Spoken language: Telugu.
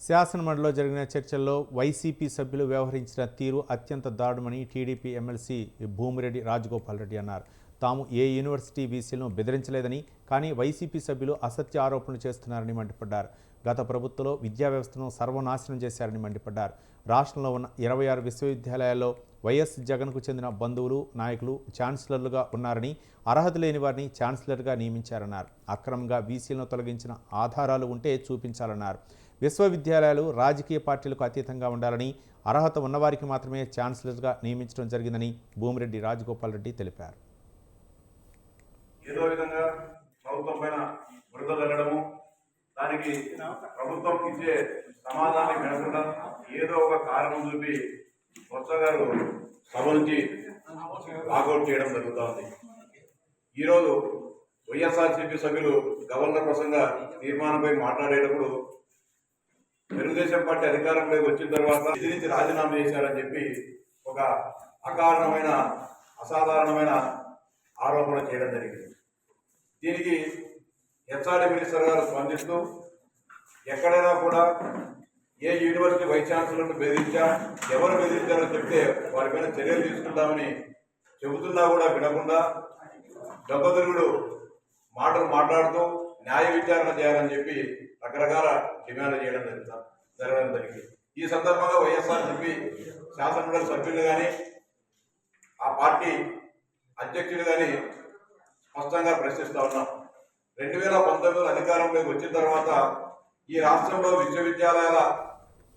శాసనమండలిలో జరిగిన చర్చల్లో వైసీపీ సభ్యులు వ్యవహరించిన తీరు అత్యంత దారుణమని టీడీపీ ఎమ్మెల్సీ భూమిరెడ్డి రాజగోపాల్ రెడ్డి అన్నారు. తాము ఏ యూనివర్సిటీ వీసీలను బెదిరించలేదని, కానీ వైసీపీ సభ్యులు అసత్య ఆరోపణలు చేస్తున్నారని మండిపడ్డారు. గత ప్రభుత్వంలో విద్యా వ్యవస్థను సర్వనాశనం చేశారని మండిపడ్డారు. రాష్ట్రంలో ఉన్న 26 విశ్వవిద్యాలయాల్లో వైఎస్ జగన్కు చెందిన బంధువులు, నాయకులు ఛాన్సలర్లుగా ఉన్నారని, అర్హత లేని వారిని ఛాన్సలర్గా నియమించారన్నారు. అక్రమంగా వీసీలను తొలగించిన ఆధారాలు ఉంటే చూపించాలన్నారు. విశ్వవిద్యాలయాలు రాజకీయ పార్టీలకు అతీతంగా ఉండాలని, అర్హత ఉన్నవారికి మాత్రమే ఛాన్సలర్గా నియమించడం జరిగిందని భూమిరెడ్డి రాజగోపాల్ రెడ్డి తెలిపారు. ఏదో విధంగా ప్రభుత్వం పైన బురద వెళ్ళడము, దానికి ప్రభుత్వం ఇచ్చే సమాధానం వినకుండా ఏదో ఒక కారణం చూపి బొత్స గారు సభ నుంచి వాకౌట్ చేయడం జరుగుతోంది. ఈరోజు వైఎస్ఆర్సీపీ సభ్యులు గవర్నర్ ప్రసంగ తీర్మానంపై మాట్లాడేటప్పుడు తెలుగుదేశం పార్టీ అధికారంలోకి వచ్చిన తర్వాత ఎదిరించి రాజీనామా చేశారని చెప్పి ఒక అకారణమైన అసాధారణమైన ఆరోపణ చేయడం జరిగింది. దీనికి హెచ్ఆర్డీ మినిస్టర్ గారు స్పందిస్తూ ఎక్కడైనా కూడా ఏ యూనివర్సిటీ వైస్ ఛాన్సలర్ను బెదిరించా, ఎవరు బెదిరించారో చెప్తే వారిపైన చర్యలు తీసుకుంటామని చెబుతున్నా కూడా వినకుండా దొంగదురుగుడు మాటలు మాట్లాడుతూ న్యాయ విచారణ చేయాలని చెప్పి రకరకాల డిమాండ్లు చేయడం జరగడం జరిగింది. ఈ సందర్భంగా వైఎస్ఆర్సీపీ శాసనమండలి సభ్యులు కానీ ఆ పార్టీ అధ్యక్షులు కానీ స్పష్టంగా ప్రశ్నిస్తూ ఉన్నాం. 2019 అధికారంలోకి వచ్చిన తర్వాత ఈ రాష్ట్రంలో విశ్వవిద్యాలయాల